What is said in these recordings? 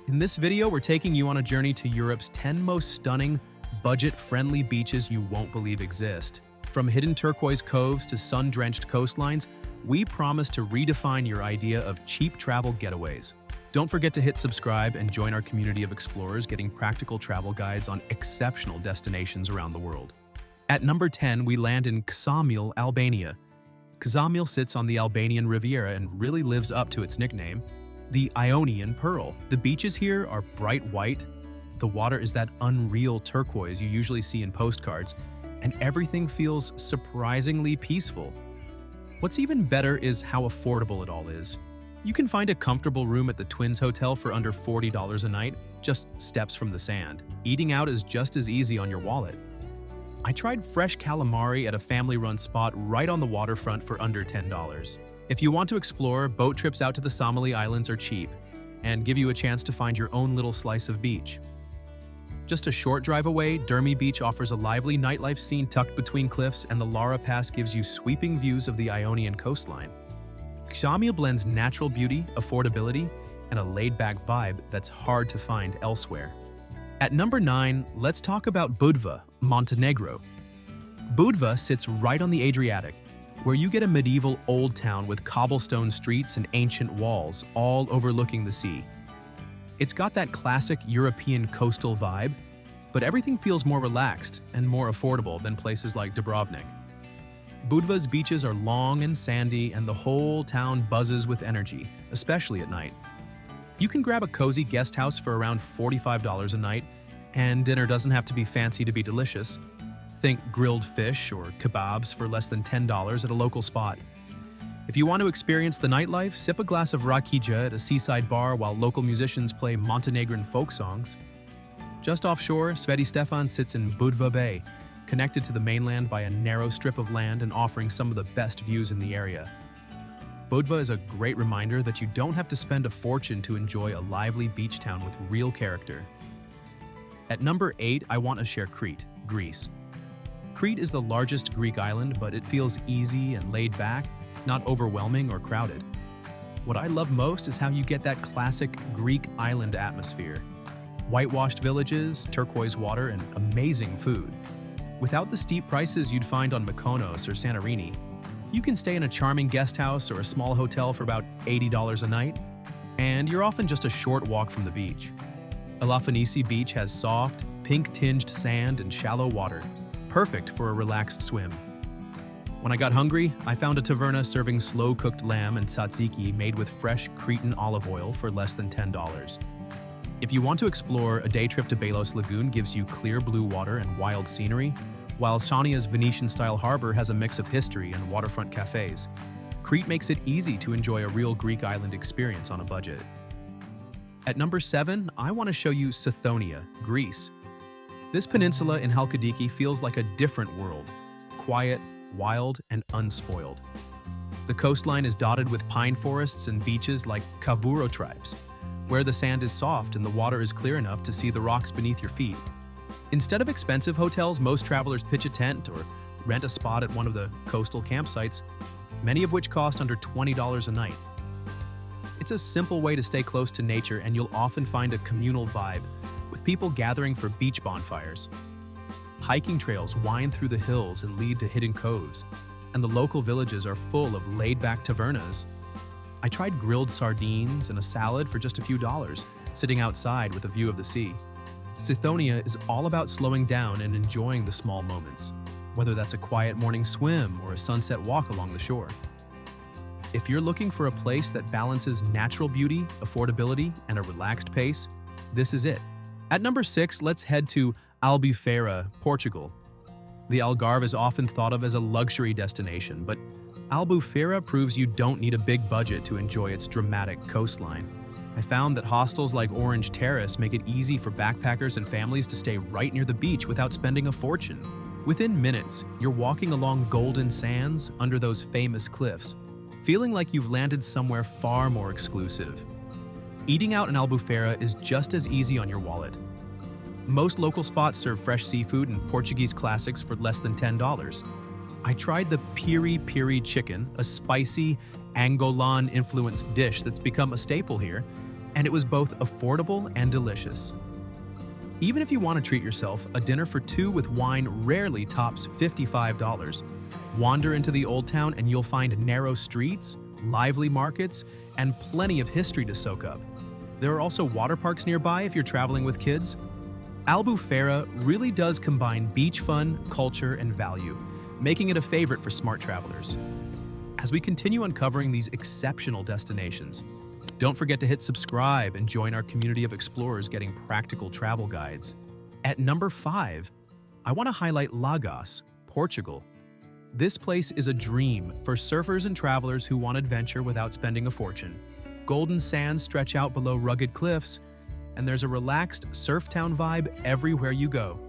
In this video, we're taking you on a journey to Europe's 10 most stunning, budget-friendly beaches you won't believe exist. From hidden turquoise coves to sun-drenched coastlines, we promise to redefine your idea of cheap travel getaways. Don't forget to hit subscribe and join our community of explorers getting practical travel guides on exceptional destinations around the world. At number 10, we land in Ksamil, Albania. Ksamil sits on the Albanian Riviera and really lives up to its nickname, the Ionian Pearl. The beaches here are bright white, the water is that unreal turquoise you usually see in postcards, and everything feels surprisingly peaceful. What's even better is how affordable it all is. You can find a comfortable room at the Twins Hotel for under $40 a night, just steps from the sand. Eating out is just as easy on your wallet. I tried fresh calamari at a family-run spot right on the waterfront for under $10. If you want to explore, boat trips out to the Ksamil Islands are cheap and give you a chance to find your own little slice of beach. Just a short drive away, Dermi Beach offers a lively nightlife scene tucked between cliffs, and the Lara Pass gives you sweeping views of the Ionian coastline. Ksamil blends natural beauty, affordability, and a laid-back vibe that's hard to find elsewhere. At number 9, let's talk about Budva, Montenegro. Budva sits right on the Adriatic, where you get a medieval old town with cobblestone streets and ancient walls, all overlooking the sea. It's got that classic European coastal vibe, but everything feels more relaxed and more affordable than places like Dubrovnik. Budva's beaches are long and sandy, and the whole town buzzes with energy, especially at night. You can grab a cozy guest house for around $45 a night, and dinner doesn't have to be fancy to be delicious. Think grilled fish or kebabs for less than $10 at a local spot. If you want to experience the nightlife, sip a glass of rakija at a seaside bar while local musicians play Montenegrin folk songs. Just offshore, Sveti Stefan sits in Budva Bay, connected to the mainland by a narrow strip of land and offering some of the best views in the area. Budva is a great reminder that you don't have to spend a fortune to enjoy a lively beach town with real character. At number 8, I want to share Crete, Greece. Crete is the largest Greek island, but it feels easy and laid back, not overwhelming or crowded. What I love most is how you get that classic Greek island atmosphere. Whitewashed villages, turquoise water, and amazing food. Without the steep prices you'd find on Mykonos or Santorini, you can stay in a charming guest house or a small hotel for about $80 a night, and you're often just a short walk from the beach. Elafonisi Beach has soft, pink-tinged sand and shallow water, perfect for a relaxed swim. When I got hungry, I found a taverna serving slow-cooked lamb and tzatziki made with fresh Cretan olive oil for less than $10. If you want to explore, a day trip to Belos Lagoon gives you clear blue water and wild scenery, while Sania's Venetian-style harbor has a mix of history and waterfront cafes. Crete makes it easy to enjoy a real Greek island experience on a budget. At number 7, I want to show you Sithonia, Greece. This peninsula in Halkidiki feels like a different world, quiet, wild, and unspoiled. The coastline is dotted with pine forests and beaches like Kavuro tribes, where the sand is soft and the water is clear enough to see the rocks beneath your feet. Instead of expensive hotels, most travelers pitch a tent or rent a spot at one of the coastal campsites, many of which cost under $20 a night. It's a simple way to stay close to nature, and you'll often find a communal vibe, with people gathering for beach bonfires. Hiking trails wind through the hills and lead to hidden coves, and the local villages are full of laid-back tavernas. I tried grilled sardines and a salad for just a few dollars, sitting outside with a view of the sea. Sithonia is all about slowing down and enjoying the small moments, whether that's a quiet morning swim or a sunset walk along the shore. If you're looking for a place that balances natural beauty, affordability, and a relaxed pace, this is it. At number 6, let's head to Albufeira, Portugal. The Algarve is often thought of as a luxury destination, but Albufeira proves you don't need a big budget to enjoy its dramatic coastline. I found that hostels like Orange Terrace make it easy for backpackers and families to stay right near the beach without spending a fortune. Within minutes, you're walking along golden sands under those famous cliffs, feeling like you've landed somewhere far more exclusive. Eating out in Albufeira is just as easy on your wallet. Most local spots serve fresh seafood and Portuguese classics for less than $10. I tried the piri piri chicken, a spicy Angolan-influenced dish that's become a staple here, and it was both affordable and delicious. Even if you want to treat yourself, a dinner for two with wine rarely tops $55. Wander into the Old Town and you'll find narrow streets, lively markets, and plenty of history to soak up. There are also water parks nearby if you're traveling with kids. Albufeira really does combine beach fun, culture, and value, making it a favorite for smart travelers. As we continue uncovering these exceptional destinations, don't forget to hit subscribe and join our community of explorers getting practical travel guides. At number 5, I want to highlight Lagos, Portugal. This place is a dream for surfers and travelers who want adventure without spending a fortune. Golden sands stretch out below rugged cliffs, and there's a relaxed surf town vibe everywhere you go.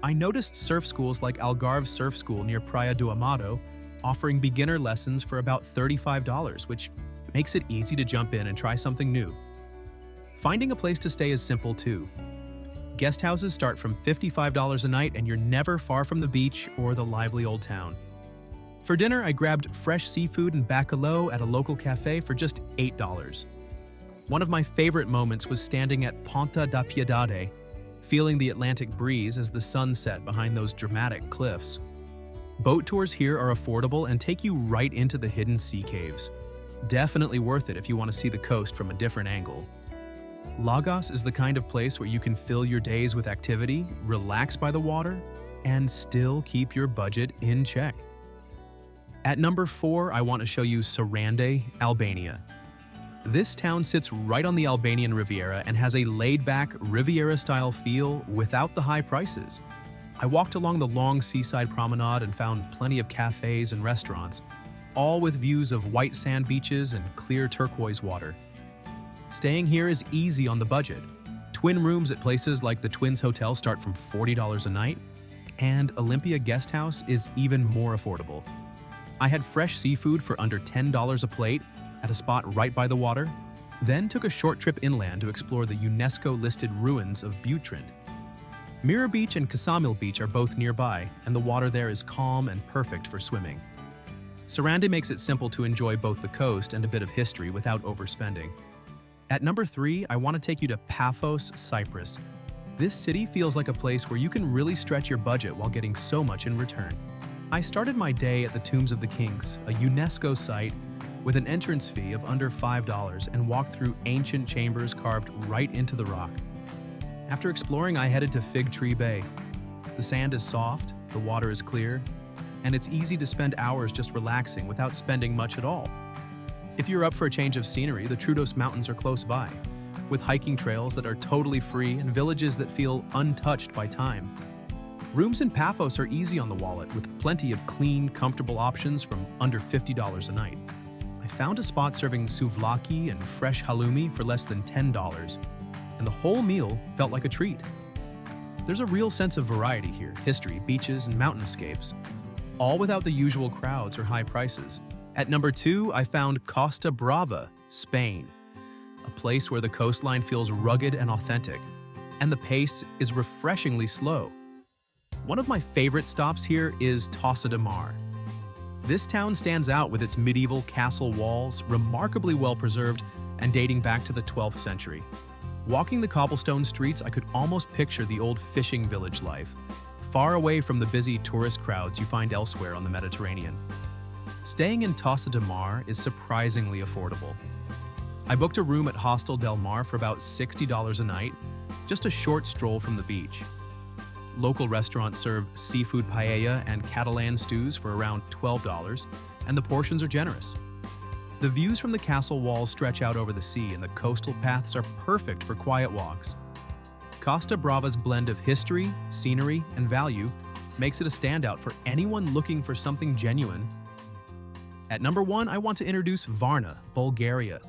I noticed surf schools like Algarve Surf School near Praia do Amado offering beginner lessons for about $35, which makes it easy to jump in and try something new. Finding a place to stay is simple too. Guest houses start from $55 a night and you're never far from the beach or the lively old town. For dinner, I grabbed fresh seafood and bacalhau at a local cafe for just $8. One of my favorite moments was standing at Ponta da Piedade, feeling the Atlantic breeze as the sun set behind those dramatic cliffs. Boat tours here are affordable and take you right into the hidden sea caves. Definitely worth it if you want to see the coast from a different angle. Lagos is the kind of place where you can fill your days with activity, relax by the water, and still keep your budget in check. At number 4, I want to show you Sarandë, Albania. This town sits right on the Albanian Riviera and has a laid-back Riviera-style feel without the high prices. I walked along the long seaside promenade and found plenty of cafes and restaurants, all with views of white sand beaches and clear turquoise water. Staying here is easy on the budget. Twin rooms at places like the Twins Hotel start from $40 a night, and Olympia Guest House is even more affordable. I had fresh seafood for under $10 a plate at a spot right by the water, then took a short trip inland to explore the UNESCO-listed ruins of Butrint. Mirror Beach and Ksamil Beach are both nearby, and the water there is calm and perfect for swimming. Sarandë makes it simple to enjoy both the coast and a bit of history without overspending. At number 3, I want to take you to Paphos, Cyprus. This city feels like a place where you can really stretch your budget while getting so much in return. I started my day at the Tombs of the Kings, a UNESCO site with an entrance fee of under $5, and walked through ancient chambers carved right into the rock. After exploring, I headed to Fig Tree Bay. The sand is soft, the water is clear, and it's easy to spend hours just relaxing without spending much at all. If you're up for a change of scenery, the Troodos Mountains are close by, with hiking trails that are totally free and villages that feel untouched by time. Rooms in Paphos are easy on the wallet, with plenty of clean, comfortable options from under $50 a night. I found a spot serving souvlaki and fresh halloumi for less than $10, and the whole meal felt like a treat. There's a real sense of variety here: history, beaches, and mountain escapes, all without the usual crowds or high prices. At number 2, I found Costa Brava, Spain, a place where the coastline feels rugged and authentic, and the pace is refreshingly slow. One of my favorite stops here is Tossa de Mar. This town stands out with its medieval castle walls, remarkably well preserved and dating back to the 12th century. Walking the cobblestone streets, I could almost picture the old fishing village life, far away from the busy tourist crowds you find elsewhere on the Mediterranean. Staying in Tossa de Mar is surprisingly affordable. I booked a room at Hostel Del Mar for about $60 a night, just a short stroll from the beach. Local restaurants serve seafood paella and Catalan stews for around $12, and the portions are generous. The views from the castle walls stretch out over the sea, and the coastal paths are perfect for quiet walks. Costa Brava's blend of history, scenery, and value makes it a standout for anyone looking for something genuine. At number 1, I want to introduce Varna, Bulgaria.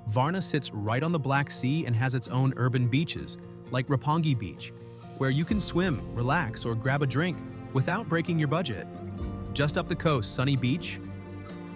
Varna sits right on the Black Sea and has its own urban beaches, like Roppongi Beach, where you can swim, relax, or grab a drink without breaking your budget. Just up the coast, Sunny Beach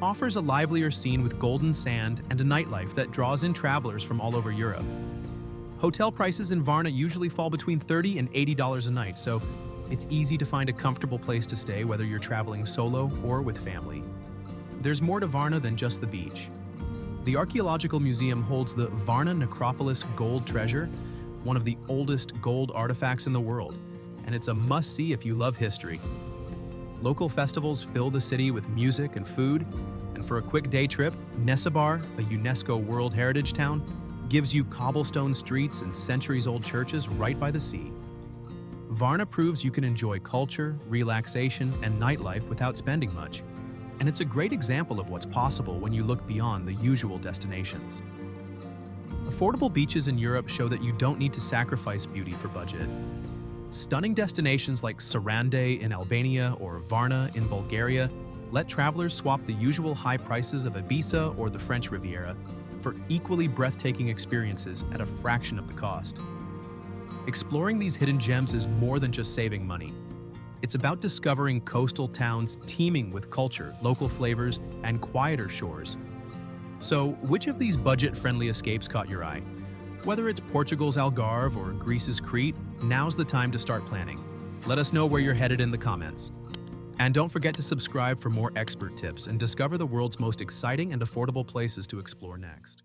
offers a livelier scene with golden sand and a nightlife that draws in travelers from all over Europe. Hotel prices in Varna usually fall between $30 and $80 a night, so it's easy to find a comfortable place to stay whether you're traveling solo or with family. There's more to Varna than just the beach. The archaeological museum holds the Varna necropolis gold treasure, one of the oldest gold artifacts in the world, and it's a must-see if you love history. Local festivals fill the city with music and food, and for a quick day trip, Nesebar, a UNESCO World Heritage Town, gives you cobblestone streets and centuries-old churches right by the sea. Varna proves you can enjoy culture, relaxation, and nightlife without spending much. And it's a great example of what's possible when you look beyond the usual destinations. Affordable beaches in Europe show that you don't need to sacrifice beauty for budget. Stunning destinations like Sarandë in Albania or Varna in Bulgaria let travelers swap the usual high prices of Ibiza or the French Riviera for equally breathtaking experiences at a fraction of the cost. Exploring these hidden gems is more than just saving money. It's about discovering coastal towns teeming with culture, local flavors, and quieter shores. So, which of these budget-friendly escapes caught your eye? Whether it's Portugal's Algarve or Greece's Crete, now's the time to start planning. Let us know where you're headed in the comments. And don't forget to subscribe for more expert tips and discover the world's most exciting and affordable places to explore next.